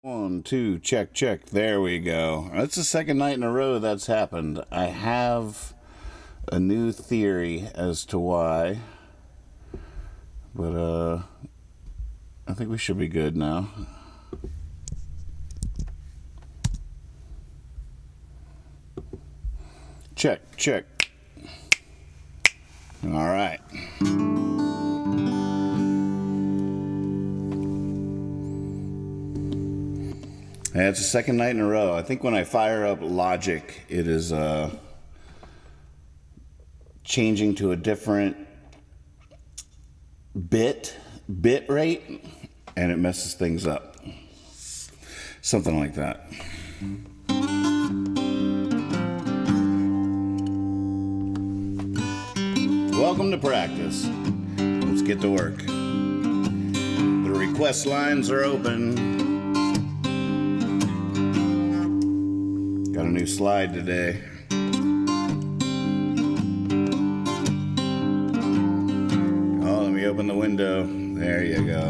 1, 2, check, check. There we go. That's the second night in a row that's happened. I have a new theory as to why, but I think we should be good now. Check, check. All right. Yeah, it's the second night in a row. I think when I fire up Logic, it is changing to a different bit rate, and it messes things up. Something like that. Welcome to practice. Let's get to work. The request lines are open. Got a new slide today. Oh, let me open the window. There you go.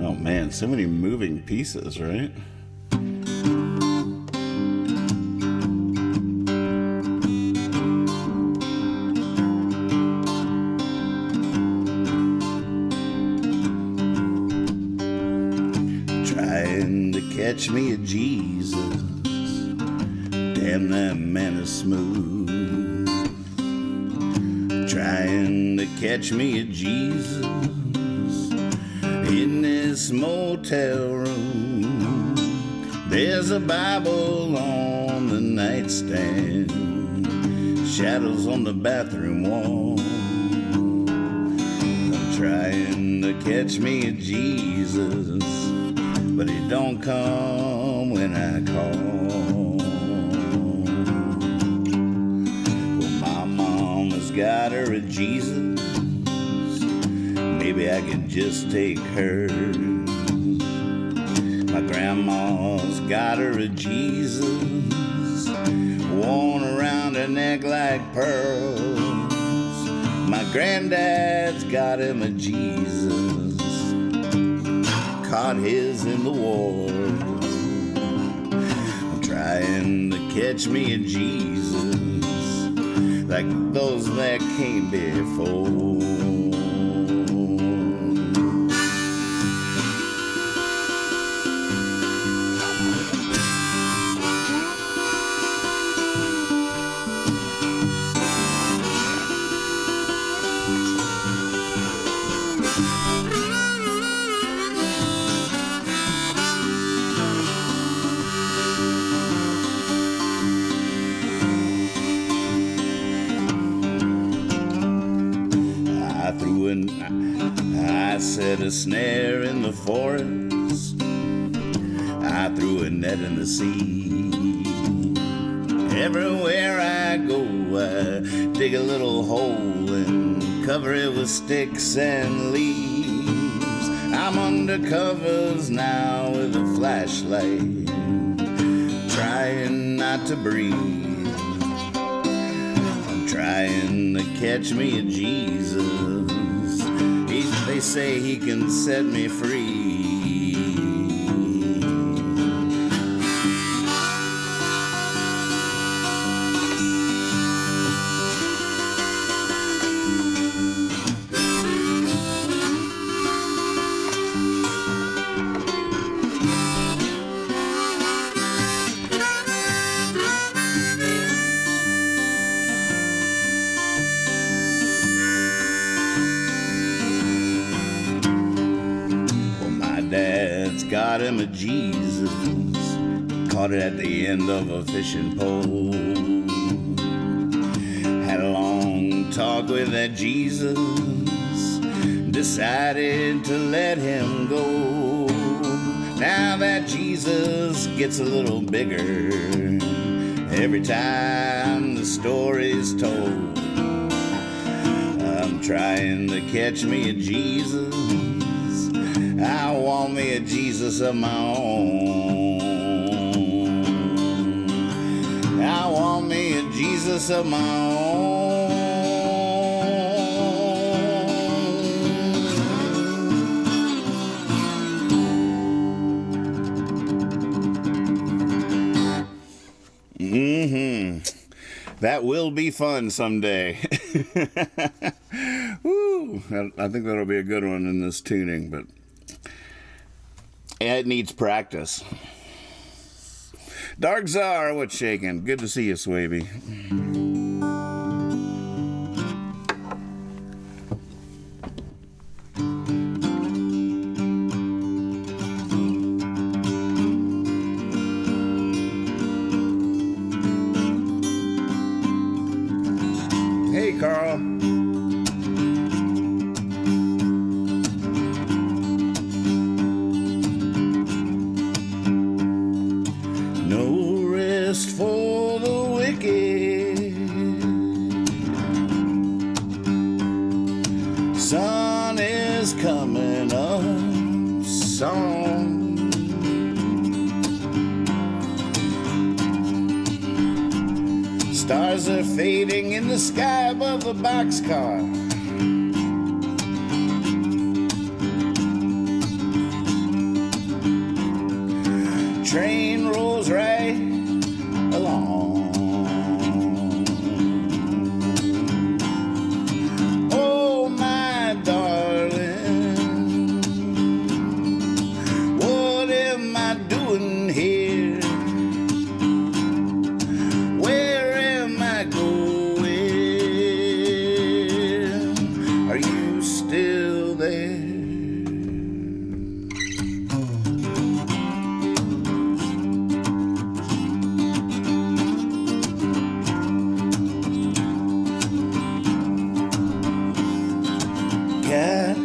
Oh man, so many moving pieces, right? Trying to catch me a Jesus. Damn, that man is smooth. Trying to catch me a Jesus in this motel room. There's a Bible on the nightstand, shadows on the bathroom wall. I'm trying to catch me a Jesus, but he don't come when I call. Well, my mama's got her a Jesus. Maybe I could just take her. My grandma's got her a Jesus, worn around her neck like pearls. My granddad's got him a Jesus, caught his in the war. I'm trying to catch me a Jesus, like those that came before. I set a snare in the forest, I threw a net in the sea. Everywhere I go, I dig a little hole and cover it with sticks and leaves. I'm under covers now with a flashlight, trying not to breathe. I'm trying to catch me a Jesus. They say he can set me free. Dad's got him a Jesus, caught it at the end of a fishing pole. Had a long talk with that Jesus, decided to let him go. Now that Jesus gets a little bigger every time the story's told. I'm trying to catch me a Jesus, I want me a Jesus of my own. I want me a Jesus of my own. That will be fun someday. Woo! I think that'll be a good one in this tuning, but it needs practice. Dark Czar, what's shaking? Good to see you, Swaby. Hey, Carl. For the wicked, sun is coming up, song. Stars are fading in the sky above the boxcar.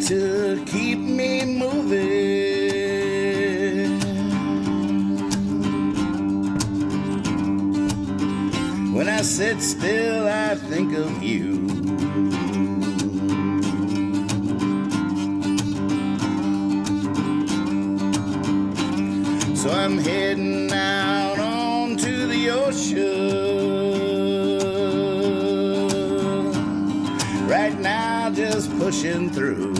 to keep me moving. When I sit still, I think of you. So I'm heading out onto the ocean. Right now, just pushing through.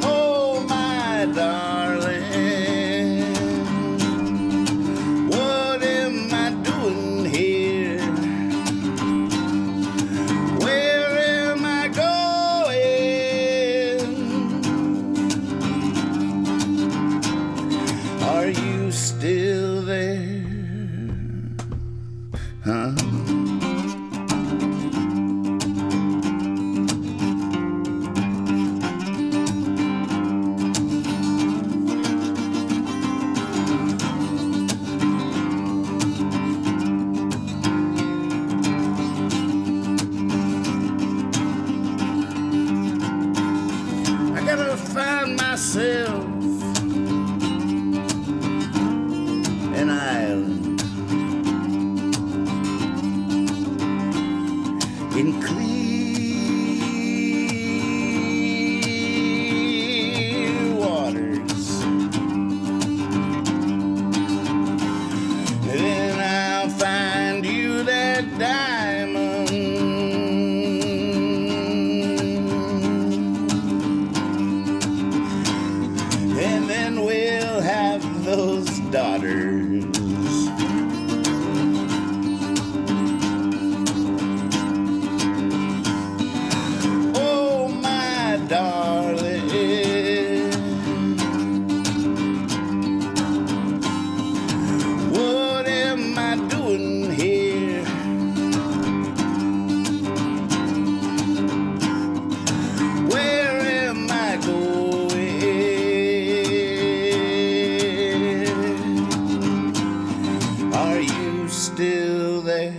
Oh, my darling, what am I doing here? Where am I going? Are you still there? Huh? I gotta find myself an island in clear waters. Then I'll find you that diamond. And then we'll have those daughters. Oh, my darling, what am I doing here? Where am I going? Are you still there?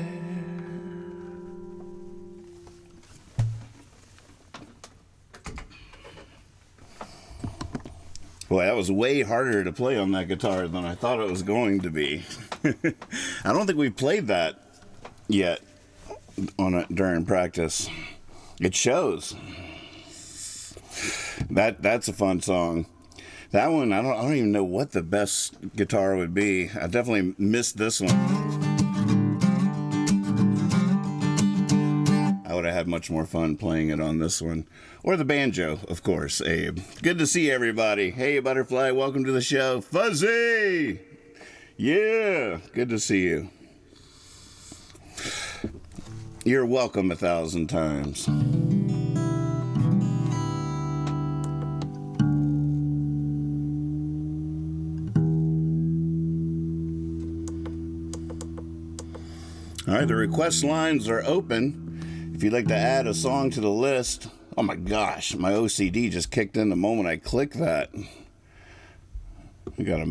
Boy, that was way harder to play on that guitar than I thought it was going to be. I don't think we played that yet on it during practice. It shows. That's a fun song. That one, I don't even know what the best guitar would be. I definitely missed this one. I would have had much more fun playing it on this one. Or the banjo, of course, Abe. Good to see everybody. Hey, Butterfly, welcome to the show. Fuzzy! Yeah, good to see you. You're welcome 1,000 times. All right, the request lines are open. If you'd like to add a song to the list. Oh my gosh, my OCD just kicked in the moment I click that. We gotta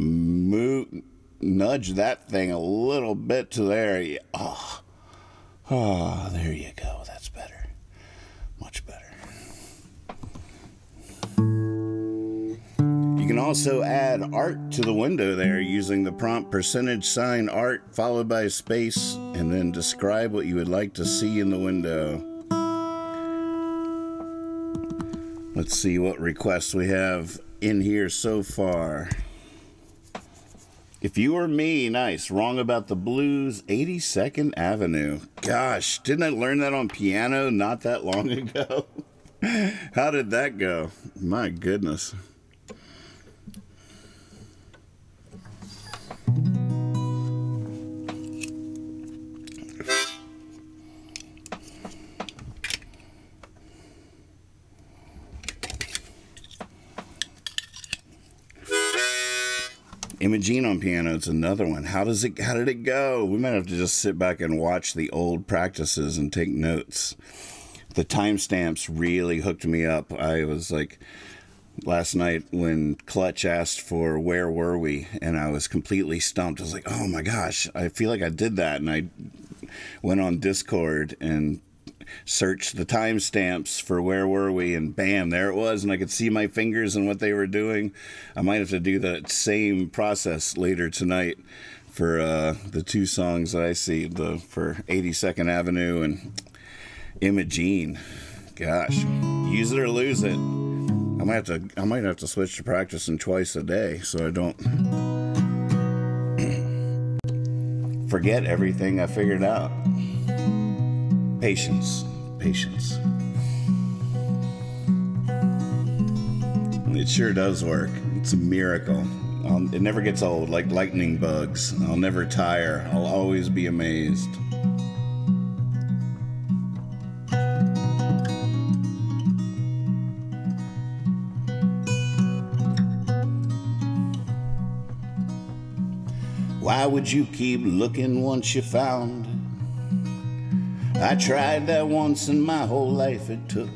nudge that thing a little bit to there. Yeah. Oh, there you go. That's better. Much better. You can also add art to the window there using the prompt %sign art followed by a space and then describe what you would like to see in the window. Let's see what requests we have in here so far. If You Were Me, nice. Wrong About the Blues, 82nd Avenue. Gosh, didn't I learn that on piano not that long ago? How did that go? My goodness. Imogene on piano, it's another one. How did it go? We might have to just sit back and watch the old practices and take notes. The timestamps really hooked me up. I was like, last night when Clutch asked for Where Were We? And I was completely stumped. I was like, oh my gosh, I feel like I did that. And I went on Discord and searched the timestamps for Where Were We? And bam, there it was. And I could see my fingers and what they were doing. I might have to do that same process later tonight for the two songs that I see, for 82nd Avenue and Imogene. Gosh, use it or lose it. I might have to switch to practicing twice a day so I don't forget everything I figured out. Patience. It sure does work. It's a miracle. It never gets old, like lightning bugs. I'll never tire. I'll always be amazed. Why would you keep looking once you found? I tried that once and my whole life it took.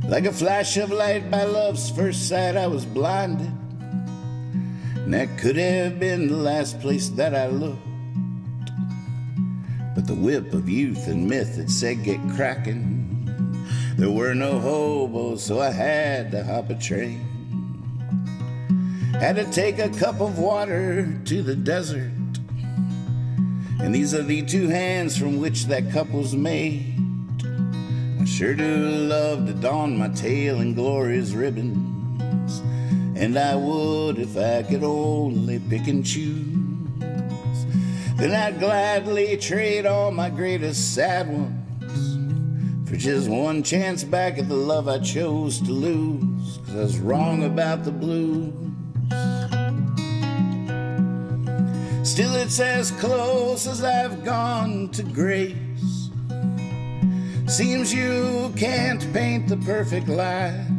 Like a flash of light by love's first sight, I was blinded. And that could have been the last place that I looked. But the whip of youth and myth that said get cracking. There were no hobos, so I had to hop a train. Had to take a cup of water to the desert. And these are the two hands from which that cup was made. I sure do love to don my tail in glorious ribbons. And I would if I could only pick and choose. Then I'd gladly trade all my greatest sad ones for just one chance back at the love I chose to lose. 'Cause I was wrong about the blues. Still it's as close as I've gone to grace. Seems you can't paint the perfect line,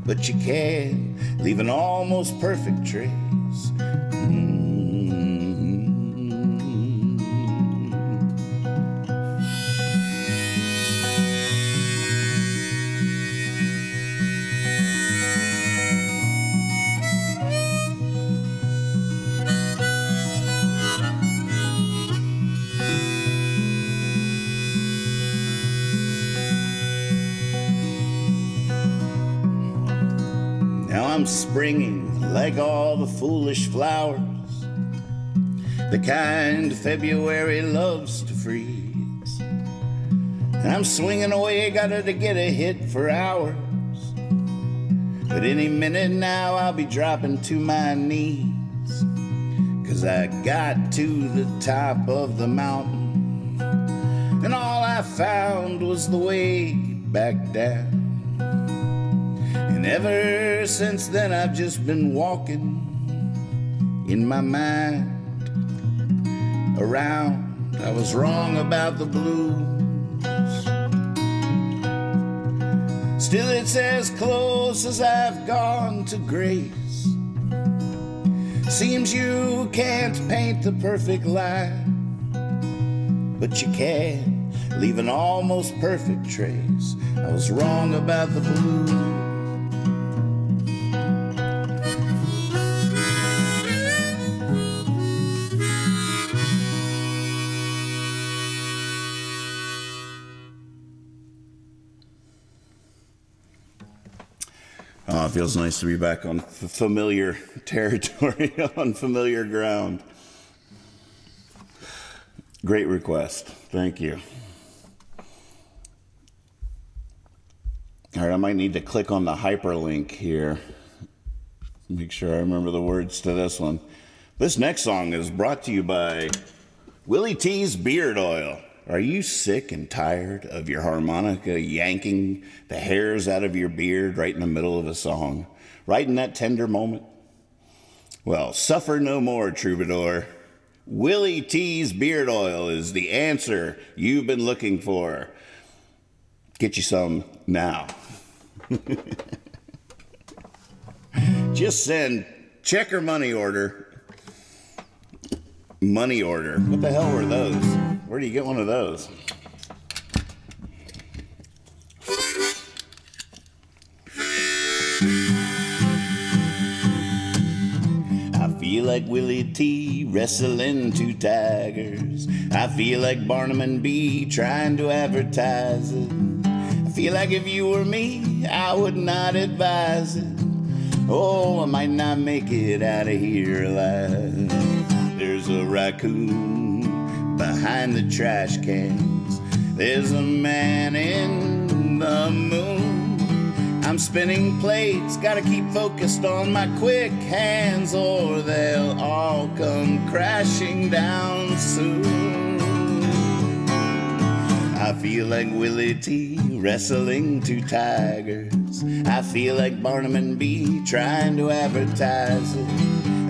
but you can leave an almost perfect trace. Now I'm springing like all the foolish flowers, the kind February loves to freeze. And I'm swinging away, gotta to get a hit for hours. But any minute now I'll be dropping to my knees. 'Cause I got to the top of the mountain, and all I found was the way back down. And ever since then I've just been walking in my mind around. I was wrong about the blues. Still it's as close as I've gone to grace. Seems you can't paint the perfect line, but you can leave an almost perfect trace. I was wrong about the blues. Oh, it feels nice to be back on familiar territory, on familiar ground. Great request. Thank you. All right, I might need to click on the hyperlink here. Make sure I remember the words to this one. This next song is brought to you by Willie T's Beard Oil. Are you sick and tired of your harmonica yanking the hairs out of your beard right in the middle of a song? Right in that tender moment? Well, suffer no more, troubadour. Willie T's Beard Oil is the answer you've been looking for. Get you some now. Just send check or money order. Money order. What the hell were those? Where do you get one of those? like Willie T wrestling two tigers. I feel like Barnum and B trying to advertise it. I feel like if you were me, I would not advise it. Oh, I might not make it out of here alive. There's a raccoon behind the trash cans. There's a man in the moon. I'm spinning plates, gotta keep focused on my quick hands, or they'll all come crashing down soon. I feel like Willie T wrestling two tigers. I feel like Barnum and B trying to advertise it.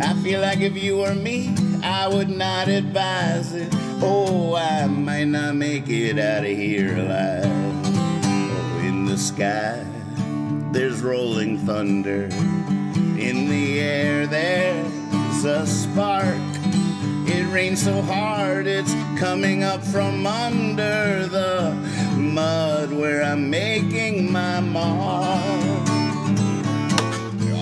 I feel like if you were me, I would not advise it. Oh, I might not make it out of here alive. Oh, in the sky there's rolling thunder. In the air there's a spark. It rains so hard it's coming up from under the mud where I'm making my mark.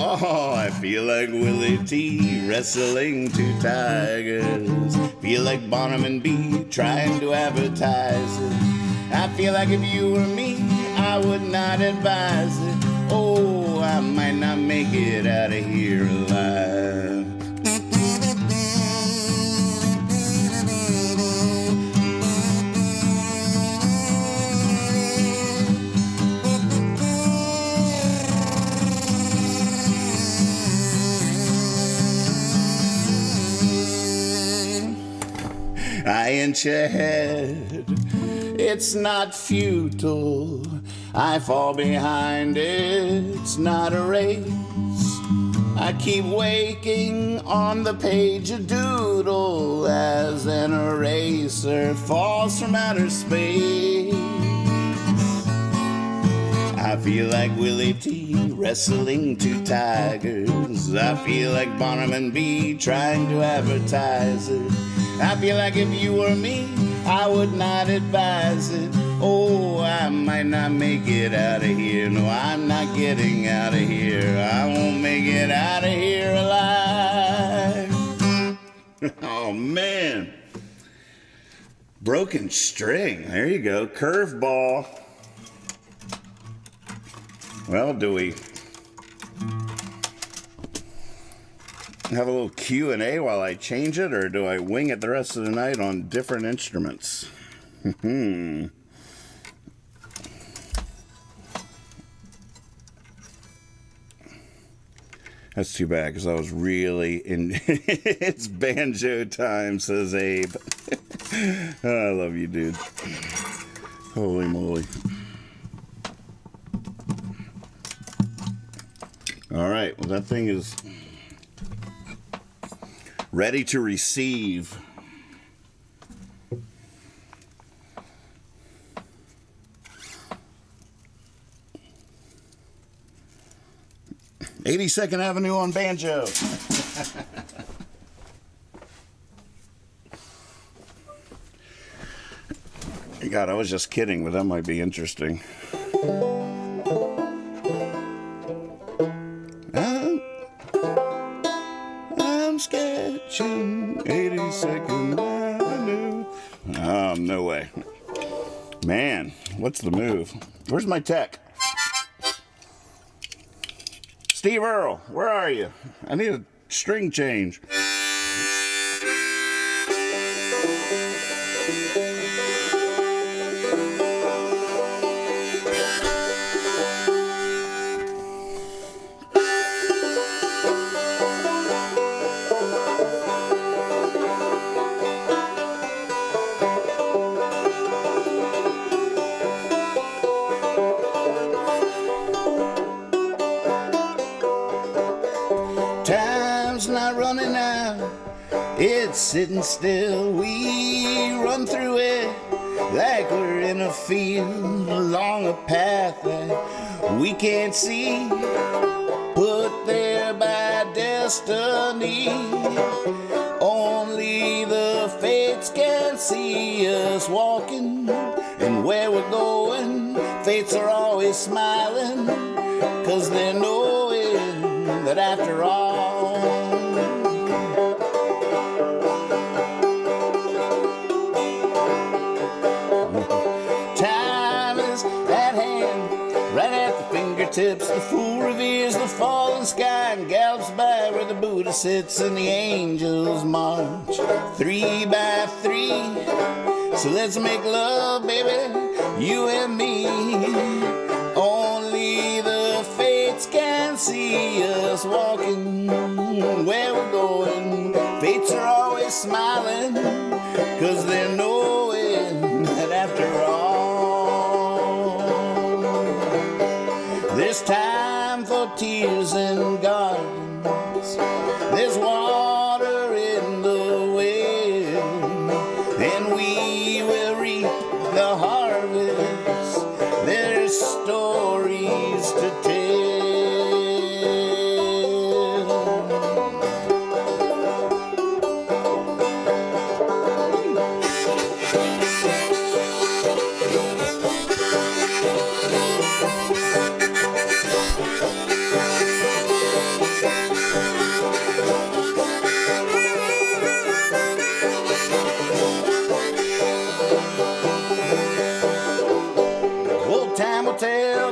Oh, I feel like Willie T wrestling two tigers. Feel like Barnum and B trying to advertise it. I feel like if you were me, I would not advise it. Oh, I might not make it out of here alive. I inch ahead, it's not futile. I fall behind, it's not a race. I keep waking on the page a doodle as an eraser falls from outer space. I feel like Willie T wrestling two tigers. I feel like Barnum and B trying to advertise it. I feel like if you were me, I would not advise it. Oh, I might not make it out of here. No, I'm not getting out of here. I won't make it out of here alive. Oh, man. Broken string. There you go. Curveball. Well, do we have a little Q&A while I change it, or do I wing it the rest of the night on different instruments? That's too bad, because I was really in. It's banjo time, says Abe. Oh, I love you, dude. Holy moly. All right, well, that thing is ready to receive. "82nd Avenue on banjo." God, I was just kidding, but that might be interesting. I'm sketching 82nd Avenue. Oh, no way. Man, what's the move? Where's my tech? Steve Earle, where are you? I need a string change. Time's not running out, it's sitting still. We run through it like we're in a field, along a path that we can't see, put there by destiny. Only the fates can see us walking, and where we're going, fates are always smiling, 'cause they're knowing that after all, sits and the angels march 3 by 3. So let's make love, baby, you and me. Only the fates can see us walking where we're going. Fates are always smiling, 'cause they're knowing that after all, there's time for tears and gardens. There's water in the well, and we will reap the harvest. There's stories to tell.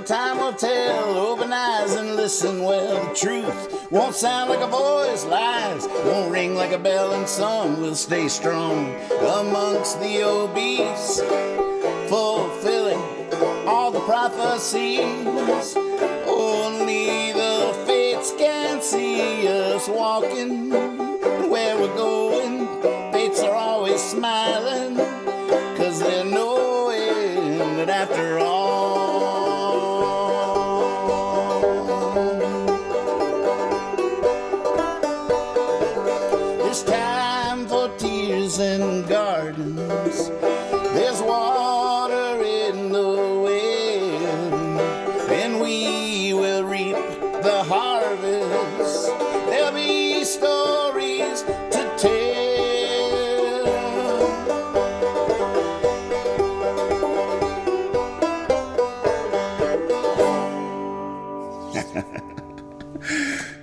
Time will tell, open eyes and listen well. The truth won't sound like a voice, lies won't ring like a bell, and some will stay strong amongst the obese, fulfilling all the prophecies. Only the fates can see us walking where we're going. Fates are always smiling, 'cause they're knowing that after all, there's time for tears and gardens. There's water in the well, and we will reap the harvest. There'll be stories to tell.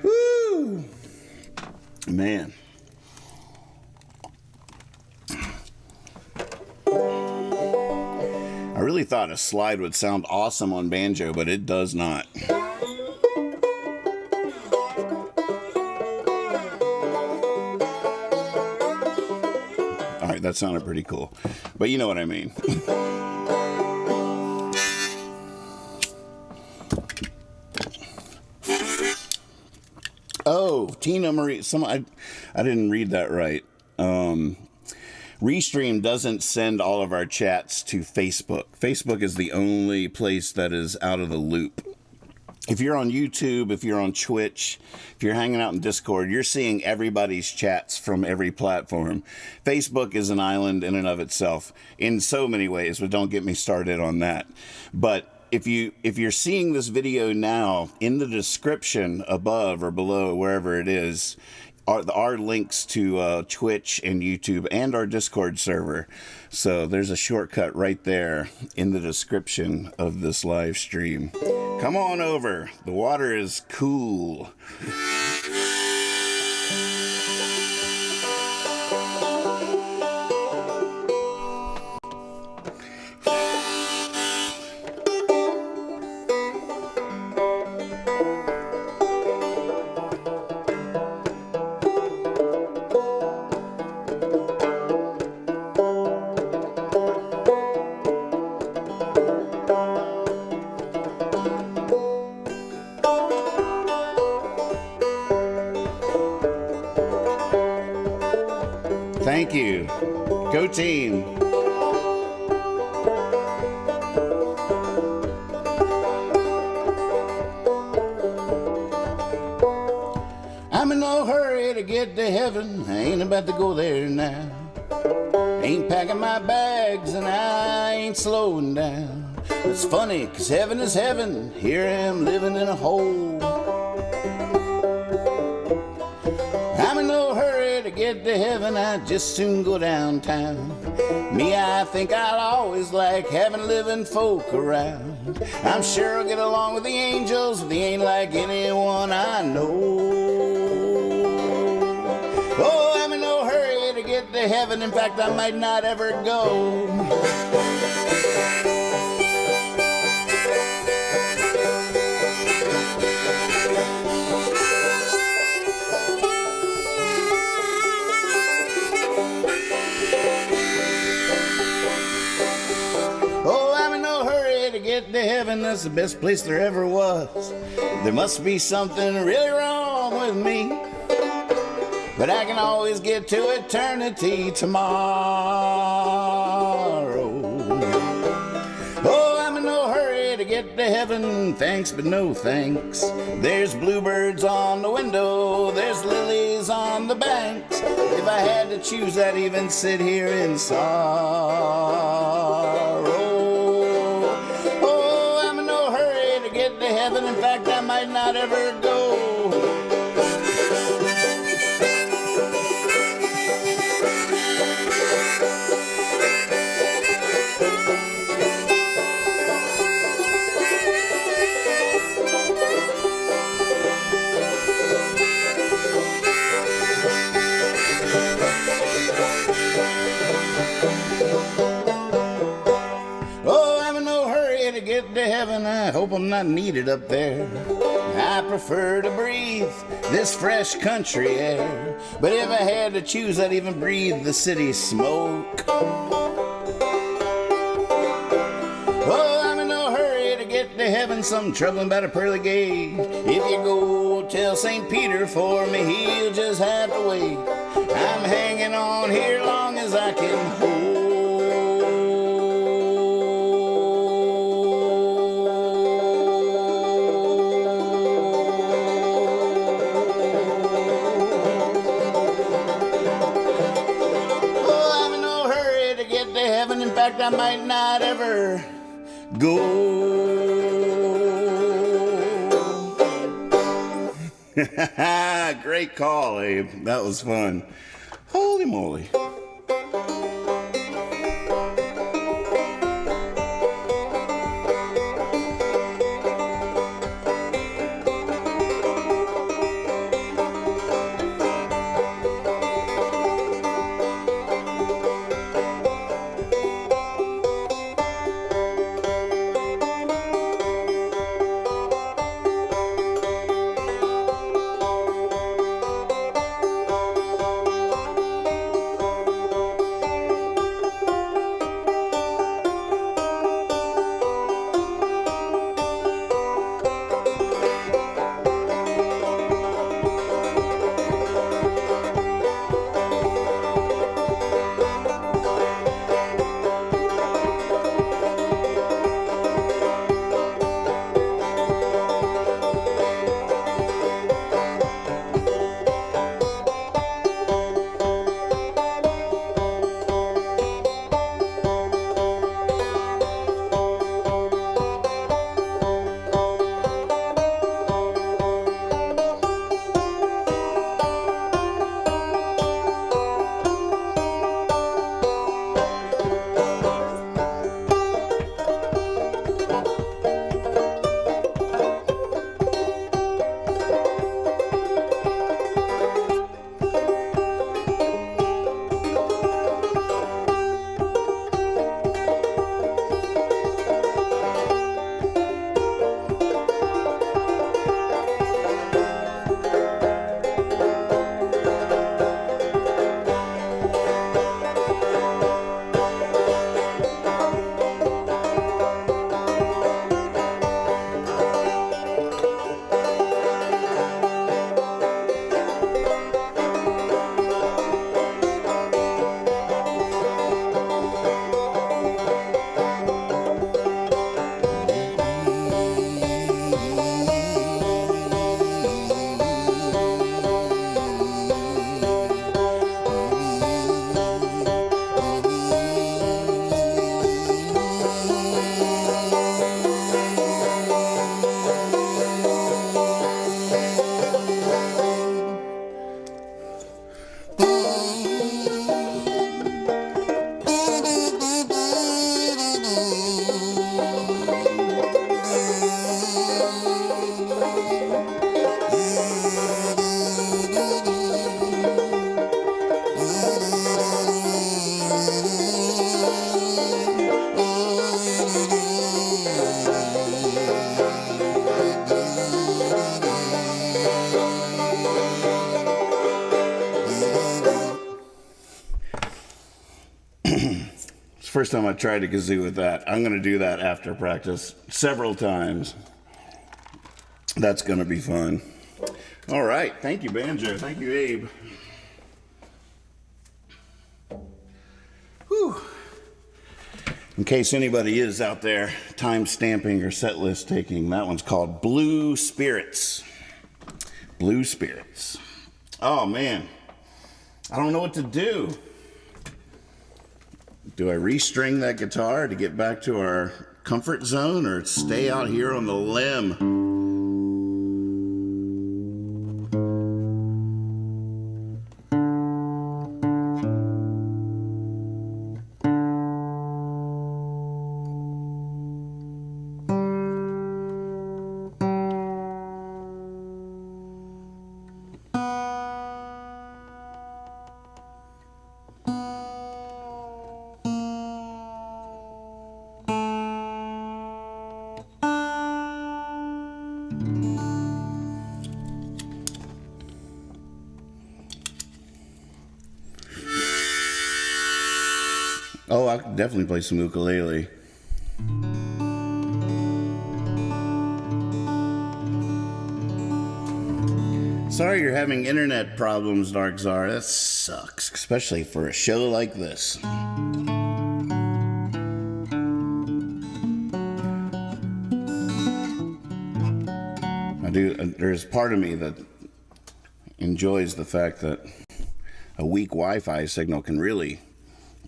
Woo! Man. I really thought a slide would sound awesome on banjo, but it does not. Alright, that sounded pretty cool. But you know what I mean. Oh, Tina Marie, I didn't read that right. Restream doesn't send all of our chats to Facebook. Facebook is the only place that is out of the loop. If you're on YouTube, if you're on Twitch, if you're hanging out in Discord, you're seeing everybody's chats from every platform. Facebook is an island in and of itself in so many ways, but don't get me started on that. But if you're seeing this video now, in the description above or below, wherever it is, are links to Twitch and YouTube and our Discord server. So there's a shortcut right there in the description of this live stream. Come on over. The water is cool. Thank you. Go team. I'm in no hurry to get to heaven. I ain't about to go there now. Ain't packing my bags and I ain't slowing down. It's funny, 'cause heaven is heaven. Here I am living in a hole. I'm in no hurry to get to heaven. I just soon go downtown. Me, I think I'll always like having living folk around. I'm sure I'll get along with the angels, but they ain't like anyone I know. Oh, I'm in no hurry to get to heaven. In fact, I might not ever go. heaven, that's the best place there ever was. There must be something really wrong with me, but I can always get to eternity tomorrow. Oh, I'm in no hurry to get to heaven, thanks but no thanks. There's bluebirds on the window, there's lilies on the banks. If I had to choose, I'd even sit here in sorrow. Oh, I'm in no hurry to get to heaven, in fact I might not ever go. Get to heaven, I hope I'm not needed up there. I prefer to breathe this fresh country air, but if I had to choose, I'd even breathe the city smoke. Oh, I'm in no hurry to get to heaven, something troubling about a pearly gate. If you go tell St. Peter for me, he'll just have to wait. I'm hanging on here long as I can hold. In fact, I might not ever go. Great call, Abe. That was fun. Holy moly. first time I tried a kazoo with that. I'm going to do that after practice several times. That's going to be fun. All right. Thank you, Banjo. Thank you, Abe. Whew. In case anybody is out there time stamping or set list taking, that one's called Blue Spirits. Blue Spirits. Oh, man. I don't know what to do. Do I restring that guitar to get back to our comfort zone or stay out here on the limb? Oh, I could definitely play some ukulele. Sorry you're having internet problems, Dark Czar. That sucks, especially for a show like this. There's part of me that enjoys the fact that a weak Wi-Fi signal can really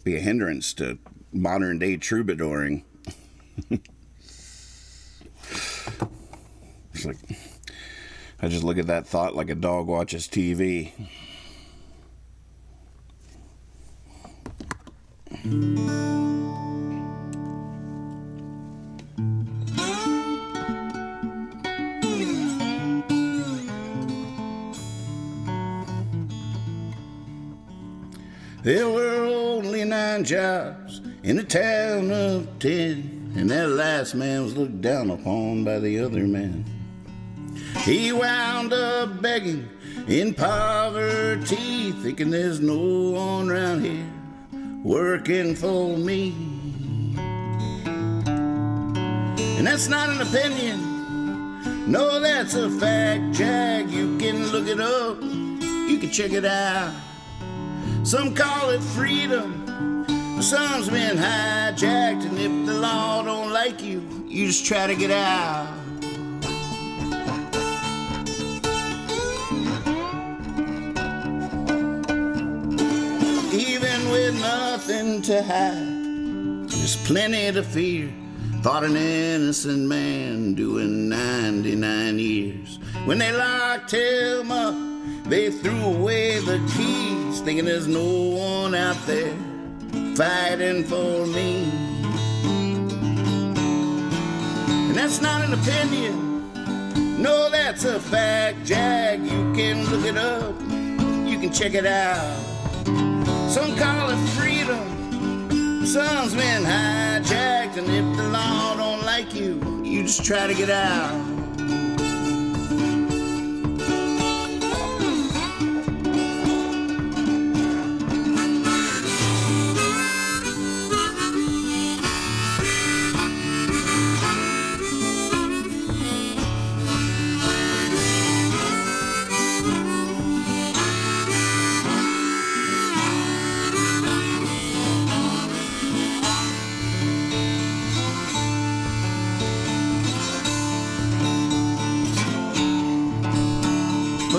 be a hindrance to modern day troubadouring. It's like, I just look at that thought like a dog watches TV. There were only 9 jobs in a town of 10, and that last man was looked down upon by the other man. He wound up begging in poverty, thinking there's no one around here working for me. And that's not an opinion, no, that's a fact, Jack. You can look it up, you can check it out. Some call it freedom, some's been hijacked, and if the law don't like you, you just try to get out. Even with nothing to hide, there's plenty to fear. Thought an innocent man doing 99 years. When they locked him up, they threw away the keys, thinking there's no one out there fighting for me. And that's not an opinion, no, that's a fact, Jack. You can look it up, you can check it out. Some call it freedom, some's been hijacked, and if the law don't like you, you just try to get out.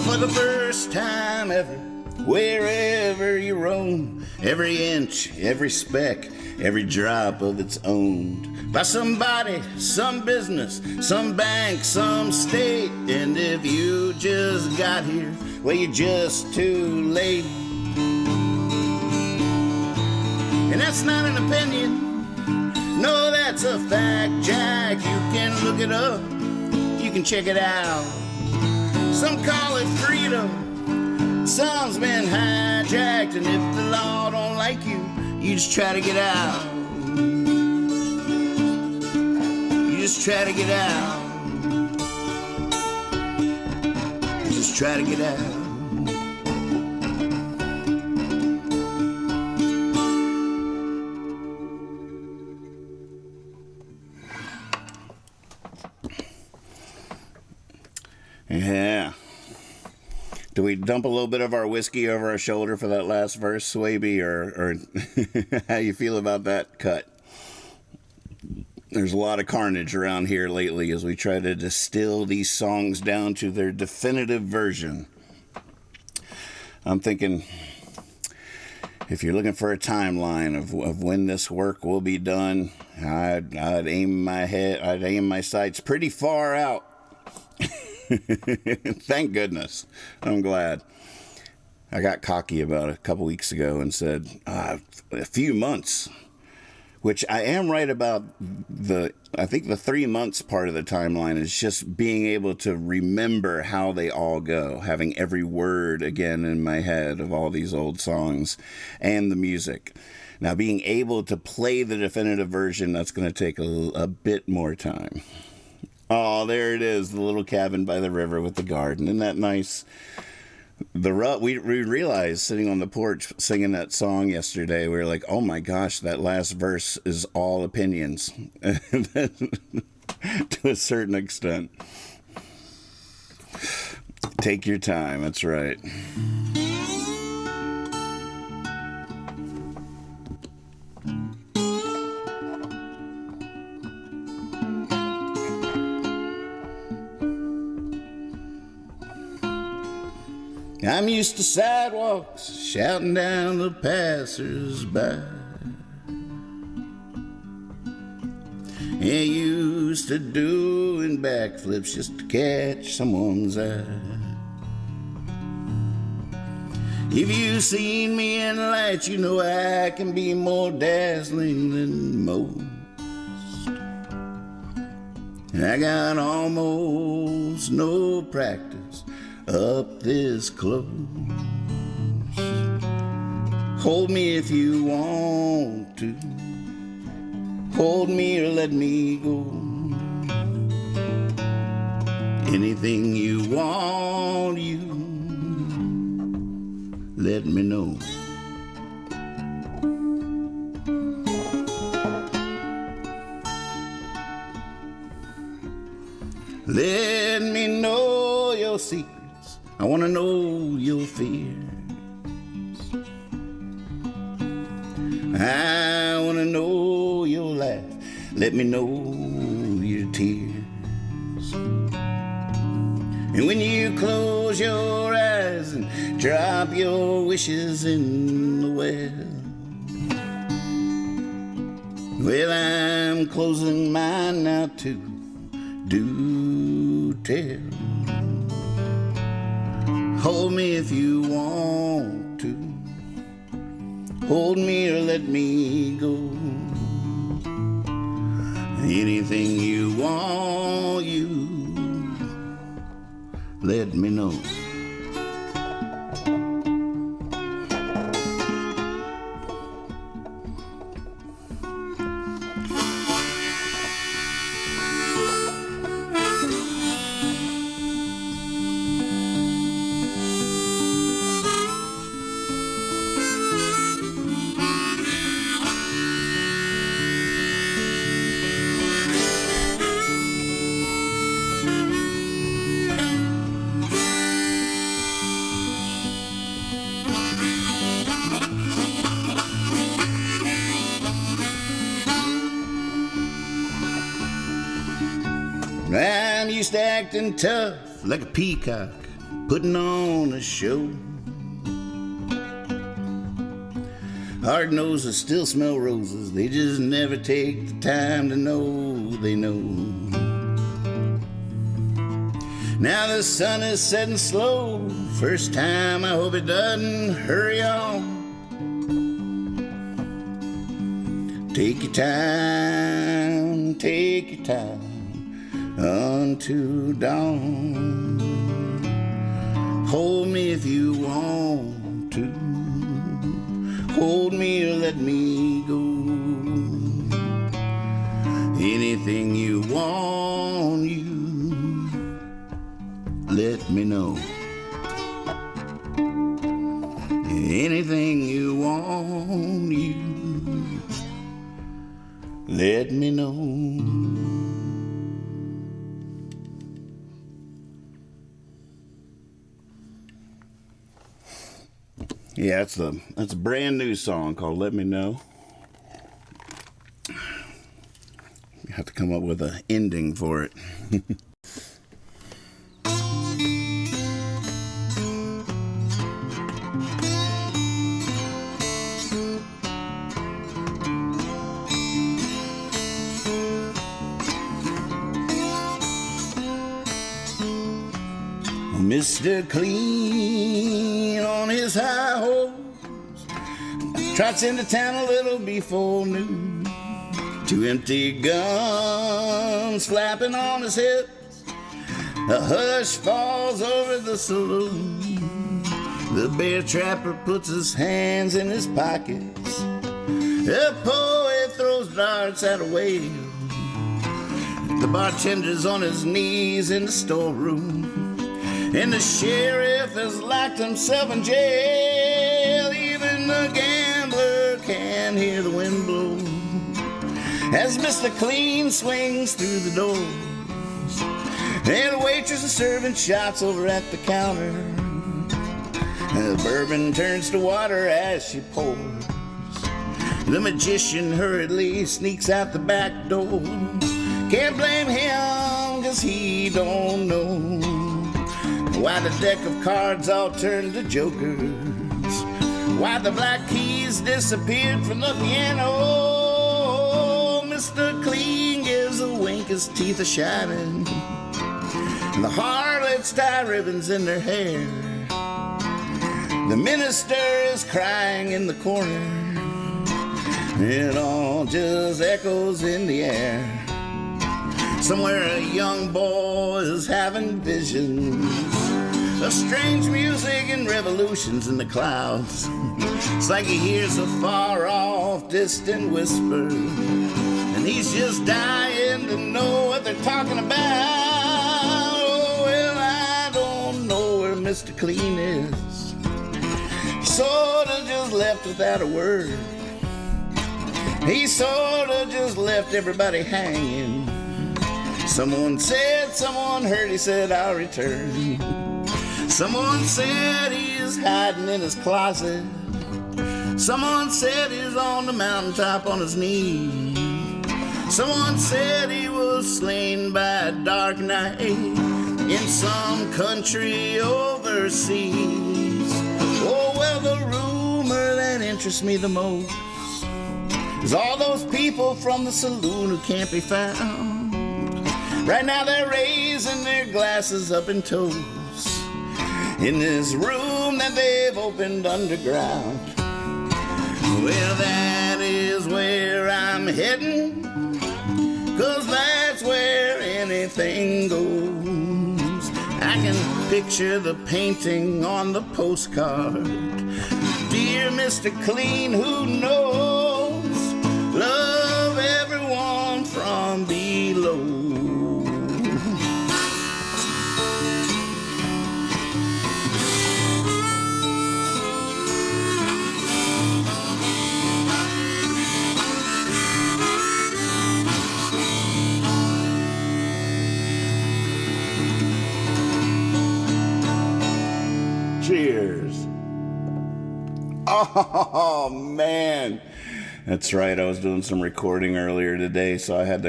For the first time ever, wherever you roam, every inch, every speck, every drop of it's owned by somebody, some business, some bank, some state. And if you just got here, well, you're just too late. And that's not an opinion, no, that's a fact, Jack. You can look it up, you can check it out. Some call it freedom, some's been hijacked, and if the law don't like you, you just try to get out. You just try to get out. You just try to get out. Do we dump a little bit of our whiskey over our shoulder for that last verse, Swaby, or how you feel about that cut? There's a lot of carnage around here lately as we try to distill these songs down to their definitive version. I'm thinking, if you're looking for a timeline of when this work will be done, I'd aim my sights pretty far out. Thank goodness. I'm glad. I got cocky about a couple weeks ago and said a few months, which I am right about. I think the 3 months part of the timeline is just being able to remember how they all go, having every word again in my head of all these old songs and the music. Now, being able to play the definitive version, that's going to take a bit more time. Oh, there it is, the little cabin by the river with the garden. Isn't that nice? We realized sitting on the porch singing that song yesterday, we were like, oh my gosh, that last verse is all opinions to a certain extent. Take your time, that's right. I'm used to sidewalks shouting down the passers-by, and used to doing backflips just to catch someone's eye. If you've seen me in the lights, you know I can be more dazzling than most. And I got almost no practice up this close. Hold me if you want to. Hold me or let me go. Anything you want, you let me know. Let me know your secrets. I want to know your fears. I want to know your laugh. Let me know your tears. And when you close your eyes and drop your wishes in the well, I'm closing mine now too. Do tell. Hold me if you want to. Hold me or let me go. Anything you want, you let me know. I'm used to acting tough like a peacock, putting on a show. Hard noses still smell roses, they just never take the time to know they know. Now the sun is setting slow, first time I hope it doesn't hurry on. Take your time unto dawn. Hold me if you want to. Hold me or let me go. Anything you want, you let me know. Anything you want, you let me know. Yeah, that's a brand new song called Let Me Know. You have to come up with an ending for it. Mr. Clean on his high horse trots into town a little before noon. 2 empty guns flapping on his hips. A hush falls over the saloon. The bear trapper puts his hands in his pockets. The poet throws darts at a whale. The bartender's on his knees in the storeroom. And the sheriff has locked himself in jail. Even the gambler can hear the wind blow as Mr. Clean swings through the doors. And the waitress is serving shots over at the counter. And the bourbon turns to water as she pours. The magician hurriedly sneaks out the back door. Can't blame him, 'cause he don't know why the deck of cards all turned to jokers. Why the black keys disappeared from the piano. Mr. Clean gives a wink, his teeth are shining. And the harlots tie ribbons in their hair. The minister is crying in the corner. It all just echoes in the air. Somewhere a young boy is having visions of strange music and revolutions in the clouds. It's like he hears a far-off, distant whisper, and he's just dying to know what they're talking about. Oh, well, I don't know where Mr. Clean is. He sorta just left without a word. He sorta just left everybody hanging. Someone said, someone heard, he said, I'll return. Someone said he's hiding in his closet. Someone said he's on the mountaintop on his knees. Someone said he was slain by a dark night in some country overseas. Oh, well, the rumor that interests me the most is all those people from the saloon who can't be found. Right now they're raising their glasses up in toast in this room that they've opened underground. Well, that is where I'm heading, 'cause that's where anything goes. I can picture the painting on the postcard. Dear Mr. Clean, who knows? Love everyone from below. Cheers. Oh, man. That's right. I was doing some recording earlier today, so I had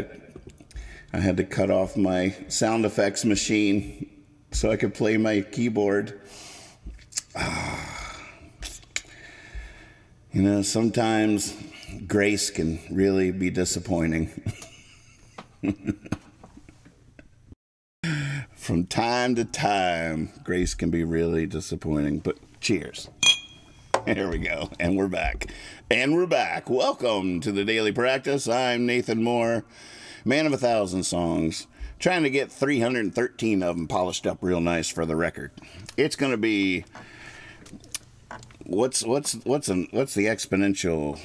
to cut off my sound effects machine so I could play my keyboard. You know, sometimes grace can really be disappointing. From time to time, grace can be really disappointing, but cheers. Here we go, and we're back. And we're back. Welcome to the Daily Practice. I'm Nathan Moore, man of 1,000 songs, trying to get 313 of them polished up real nice for the record. It's going to be, what's the exponential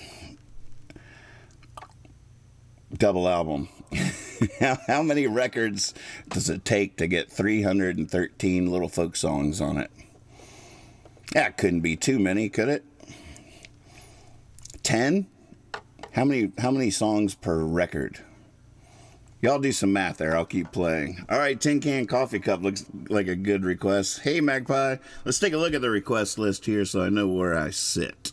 double album? How many records does it take to get 313 little folk songs on it? That couldn't be too many, could it? 10? How many songs per record? Y'all do some math there. I'll keep playing. All right, Tin Can Coffee Cup looks like a good request. Hey, Magpie, let's take a look at the request list here so I know where I sit.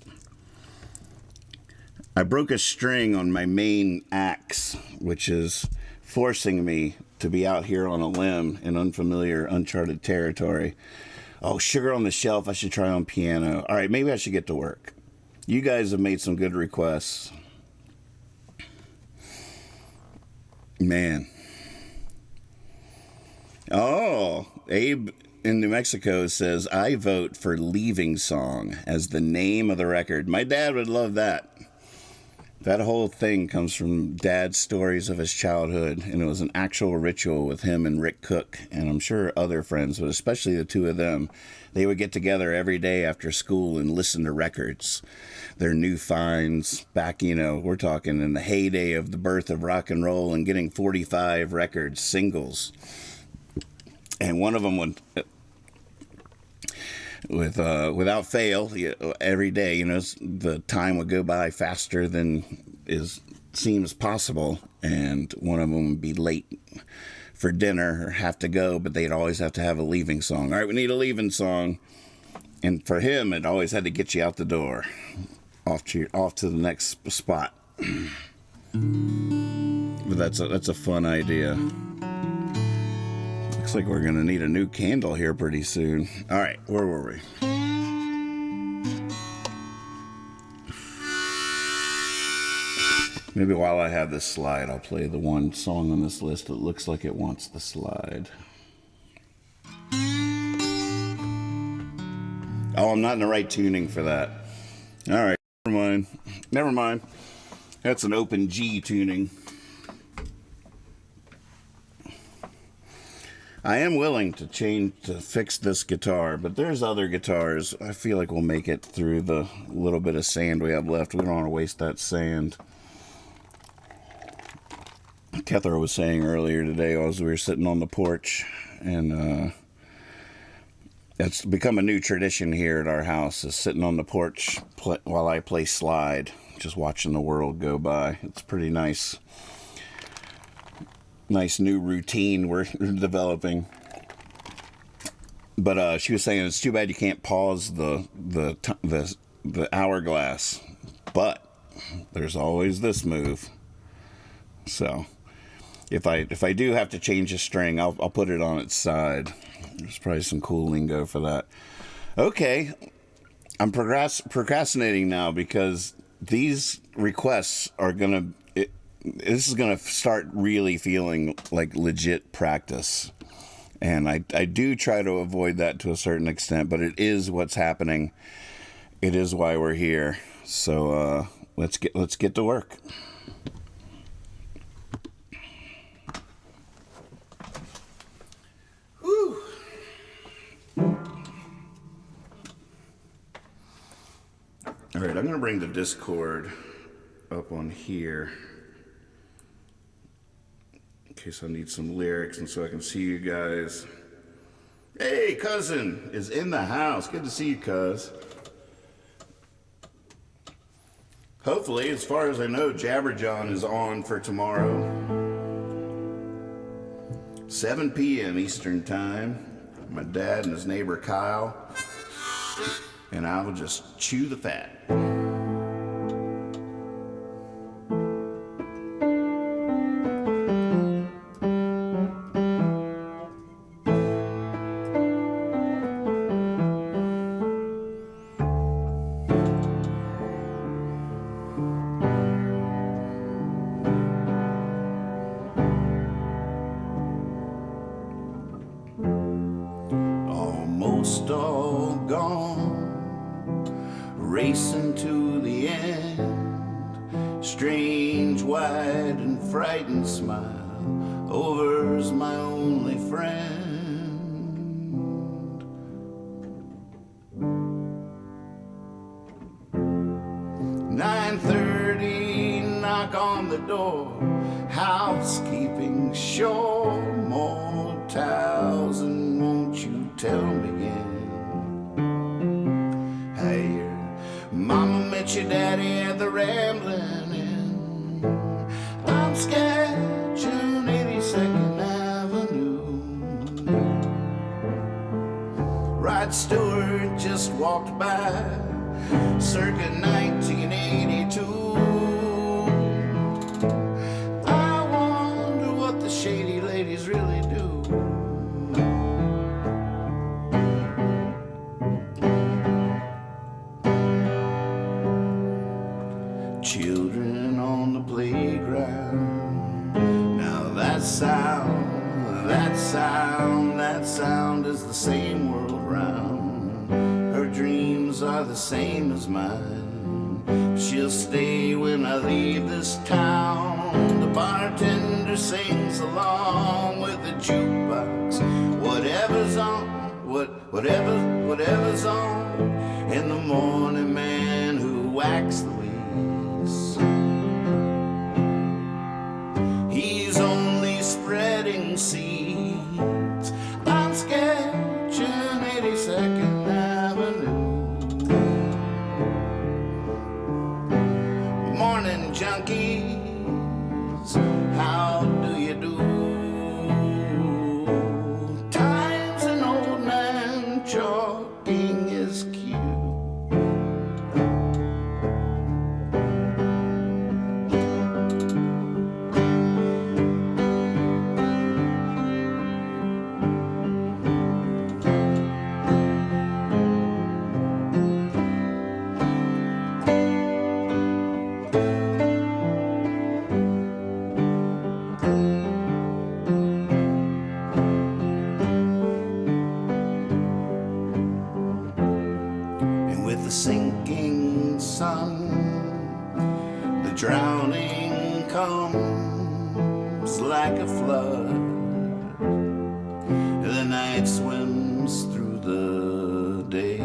I broke a string on my main axe, which is forcing me to be out here on a limb in unfamiliar, uncharted territory. Oh, Sugar on the Shelf, I should try on piano. All right, maybe I should get to work. You guys have made some good requests. Man. Oh, Abe in New Mexico says, I vote for Leaving Song as the name of the record. My dad would love that. That whole thing comes from Dad's stories of his childhood, and it was an actual ritual with him and Rick Cook, and I'm sure other friends, but especially the two of them. They would get together every day after school and listen to records, their new finds, back, we're talking in the heyday of the birth of rock and roll and getting 45 records, singles. And one of them would, without fail, every day, the time would go by faster than seems possible, and one of them would be late for dinner or have to go, but they'd always have to have a leaving song. All right, we need a leaving song, and for him, it always had to get you out the door, off to the next spot. But that's a fun idea. Looks like we're gonna need a new candle here pretty soon. All right, where were we? Maybe while I have this slide, I'll play the one song on this list that looks like it wants the slide. Oh, I'm not in the right tuning for that. All right, never mind. That's an open G tuning. I am willing to fix this guitar, but there's other guitars. I feel like we'll make it through the little bit of sand we have left. We don't want to waste that sand. Kethra was saying earlier today as we were sitting on the porch, and it's become a new tradition here at our house, is sitting on the porch while I play slide, just watching the world go by. It's pretty nice. Nice new routine we're developing. But she was saying it's too bad you can't pause the hourglass, but there's always this move. So if I do have to change a string, I'll put it on its side. There's probably some cool lingo for that. Okay, I'm procrastinating now because these requests are this is gonna start really feeling like legit practice, and I do try to avoid that to a certain extent, but it is what's happening. It is why we're here. So let's get to work. Whew. All right, I'm gonna bring the Discord up on here in case I need some lyrics and so I can see you guys. Hey, cousin is in the house. Good to see you, cuz. Hopefully, as far as I know, Jabberjohn is on for tomorrow. 7 p.m. Eastern Time. My dad and his neighbor Kyle. And I will just chew the fat. Almost all gone, racing to the end. Strange, wide, and frightened smile over's my only friend. 9:30, knock on the door. Housekeeping, sure, more towels, and won't you tell me again? Hey, your mama met your daddy at the Ramblin' Inn. I'm sketching it Stewart just walked by, circa 1982. I wonder what the shady ladies really do. Children on the playground. Now that sound is the same world round. Her dreams are the same as mine. She'll stay when I leave this town. The bartender sings along with the jukebox. Whatever's on, whatever's on. And the morning man who whacks the waves, he's only spreading seeds. I'm sketching 82nd Avenue. Morning junkies, how do you do? Time's an old man, chalking is cute. Sinking sun, the drowning comes like a flood. The night swims through the day.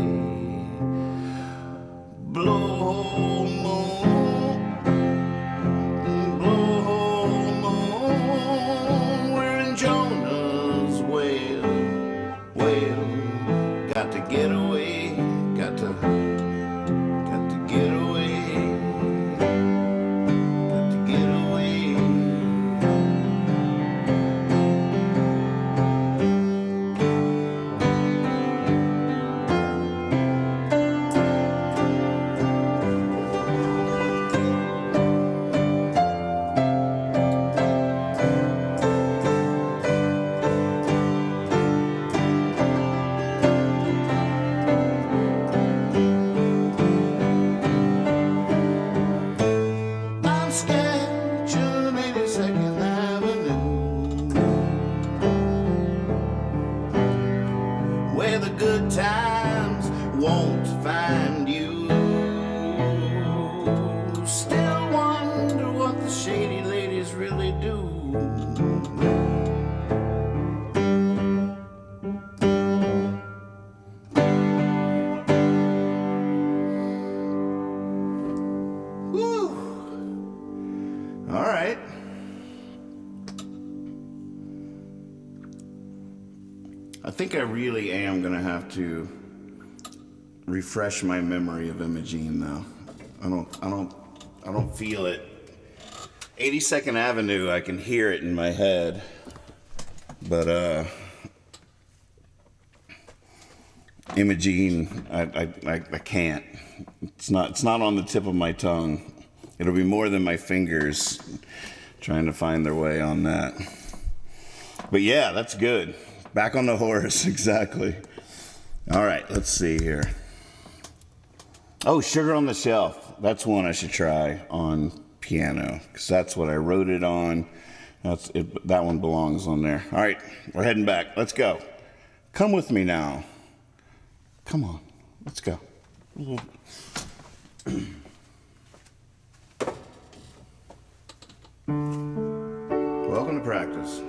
Blow moon, we're in Jonah's whale. Got to get away, got to get away, got to get away. Where the good times won't find you. Still wonder what the shady ladies really do. Whew. All right. I think I really am gonna have to refresh my memory of Imogene though. I don't feel it. 82nd Avenue, I can hear it in my head, but Imogene, I can't. It's not on the tip of my tongue. It'll be more than my fingers trying to find their way on that. But yeah, that's good. Back on the horse, exactly. All right, let's see here. Oh, Sugar on the Shelf. That's one I should try on piano, because that's what I wrote it on. That's it. That one belongs on there. All right, we're heading back. Let's go. Come with me now. Come on, let's go. Welcome to practice.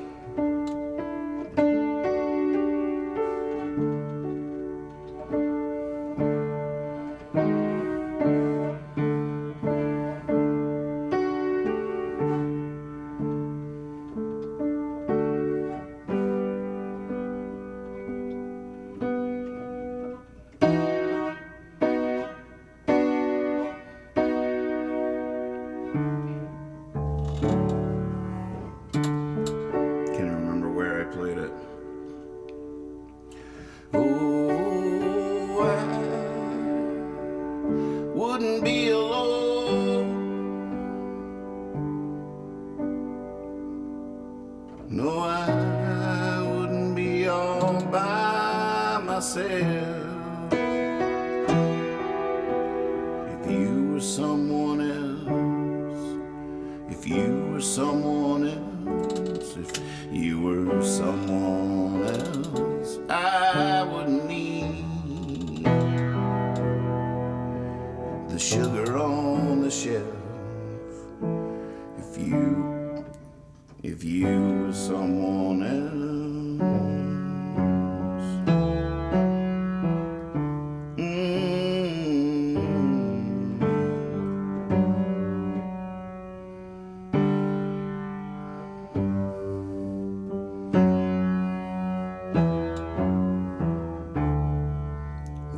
Played it. Oh, myself. If you were someone else, if you were someone else, if you were someone else, I wouldn't need the sugar on the shelf. If you were someone else.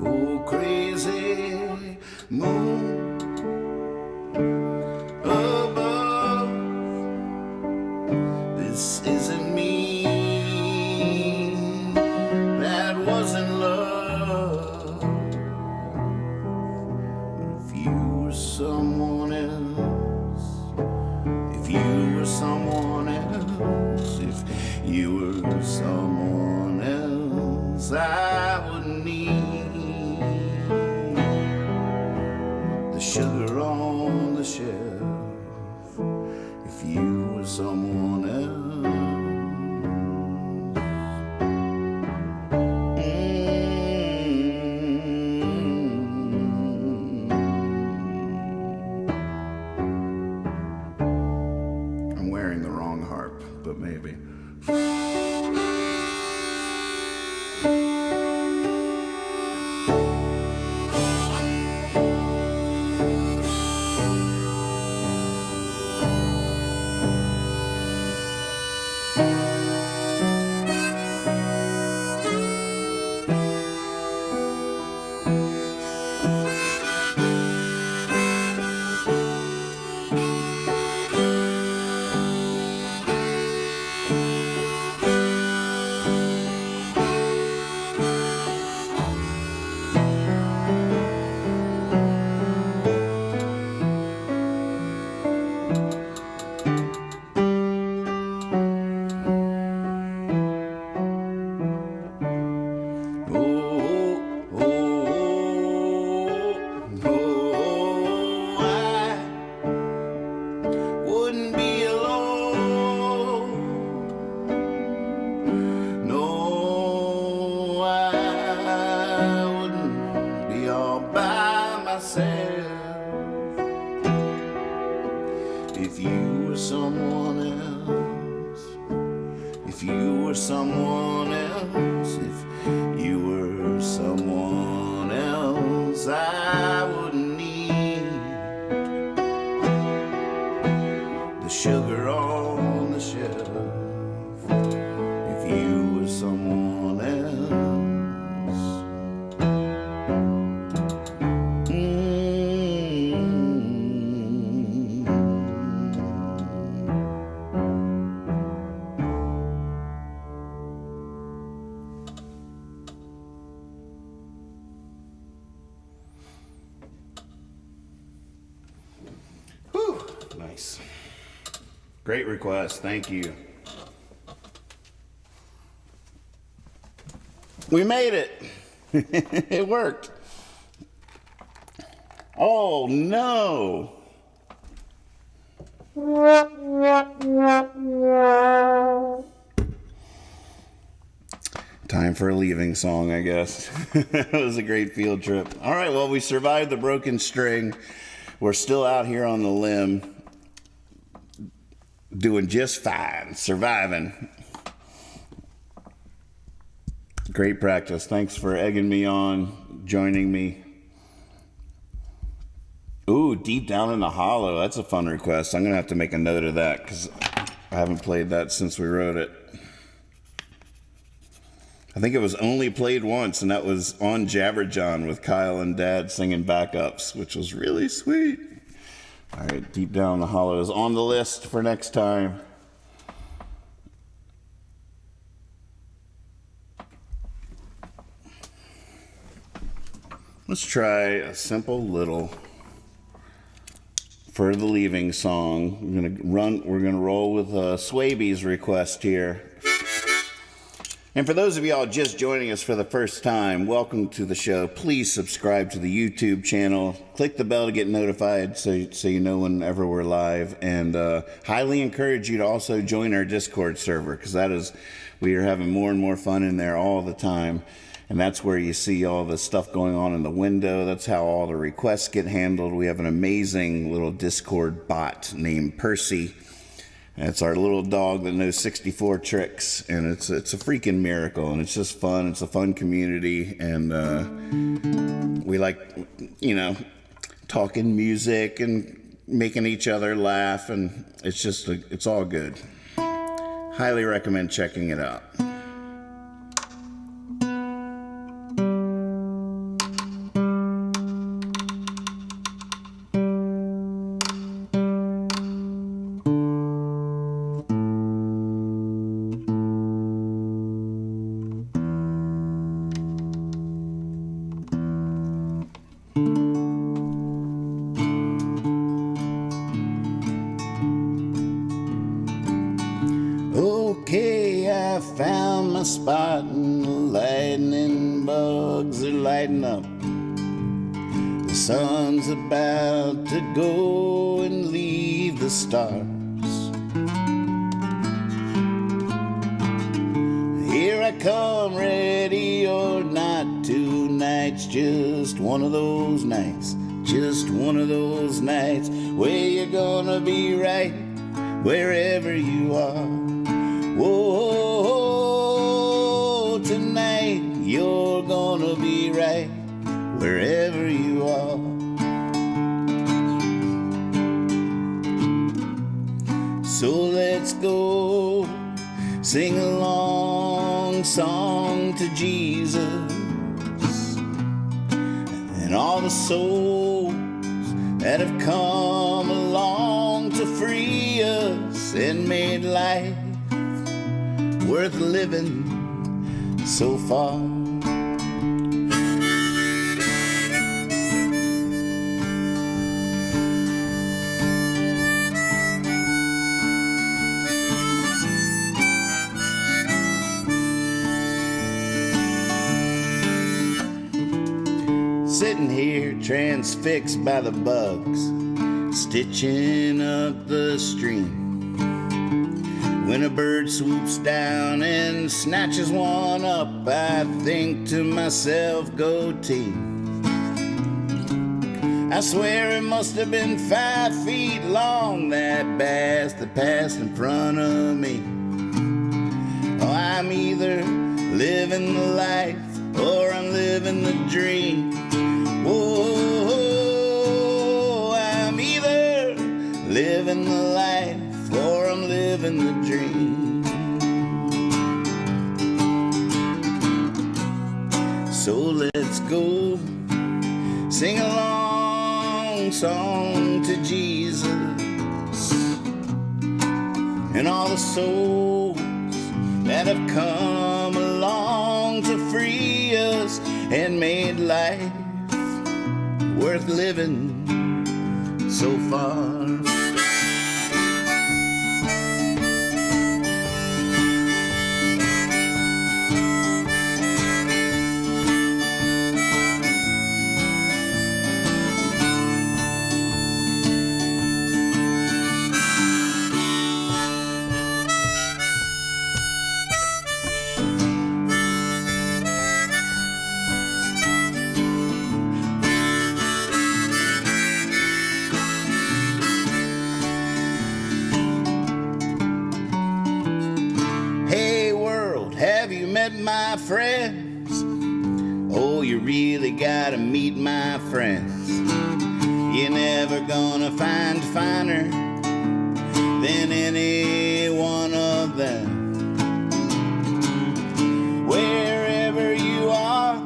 Oh, crazy moon above, this isn't me, that wasn't love. But if you were someone else, if you were someone else, if you were someone else, I wouldn't need the sugar on the shelf. If you were someone else. I'm wearing the wrong harp, but maybe. If you were someone else, if you were someone else, if you were someone else, I wouldn't need the sugar on the shelf. If you were someone else. Nice. Great request. Thank you. We made it. It worked. Oh no. Time for a leaving song, I guess. It was a great field trip. All right, well, we survived the broken string. We're still out here on the limb, doing just fine, surviving. Great practice. Thanks for egging me on, joining me. Ooh, Deep Down in the Hollow. That's a fun request. I'm going to have to make a note of that because I haven't played that since we wrote it. I think it was only played once, and that was on Jabberjohn with Kyle and Dad singing backups, which was really sweet. All right, Deep Down in the Hollow is on the list for next time. Let's try a simple little For the Leaving song. We're gonna roll with Swaby's request here. And for those of y'all just joining us for the first time, welcome to the show. Please subscribe to the YouTube channel. Click the bell to get notified so you know whenever we're live. And highly encourage you to also join our Discord server, because we are having more and more fun in there all the time. And that's where you see all the stuff going on in the window. That's how all the requests get handled. We have an amazing little Discord bot named Percy. It's our little dog that knows 64 tricks, and it's a freaking miracle, and it's just fun. It's a fun community, and we like, talking music and making each other laugh, and it's all good. Highly recommend checking it out. Okay, I found my spot and the lightning bugs are lighting up. The sun's about to go and leave the stars. Here I come, ready or not. Tonight's just one of those nights. Just one of those nights where you're gonna be right wherever you are. Whoa, tonight you're gonna be right wherever you are. So let's go sing a long song to Jesus and all the souls that have come along to free us and made life worth living so far. Sitting here transfixed by the bugs, stitching up the stream, when a bird swoops down and snatches one up, I think to myself, go team. I swear it must have been 5 feet long, that bass that passed in front of me. Oh, I'm either living the life or I'm living the dream. Whoa, I'm either living the life or I'm living the dream. So let's go sing a long song to Jesus and all the souls that have come along to free us and made life worth living so far. Have you met my friends? Oh, you really gotta meet my friends. You're never gonna find finer than any one of them. Wherever you are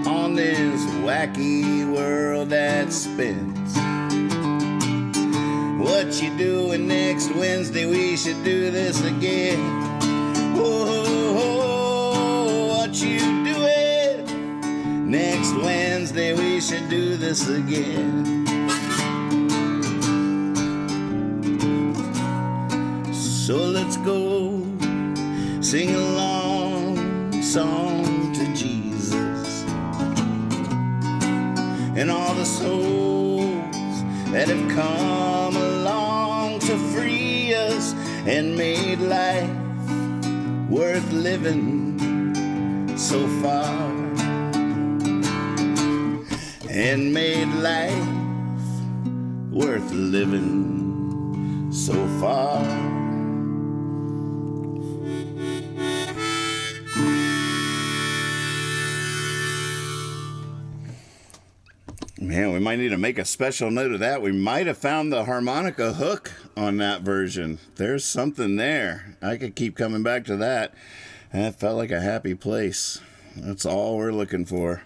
on this wacky world that spins, what you doing next Wednesday? We should do this again. Whoa, what you doing next Wednesday? We should do this again. So let's go sing a long song to Jesus and all the souls that have come along to free us and made life worth living so far, and made life worth living so far. Man, we might need to make a special note of that. We might have found the harmonica hook on that version. There's something there. I could keep coming back to that. That felt like a happy place. That's all we're looking for.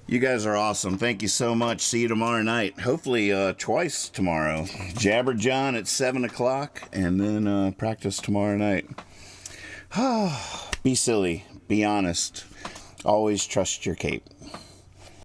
You guys are awesome. Thank you so much. See you tomorrow night. Hopefully twice tomorrow. Jabber John at 7 o'clock, and then practice tomorrow night. Be silly. Be honest. Always trust your cape.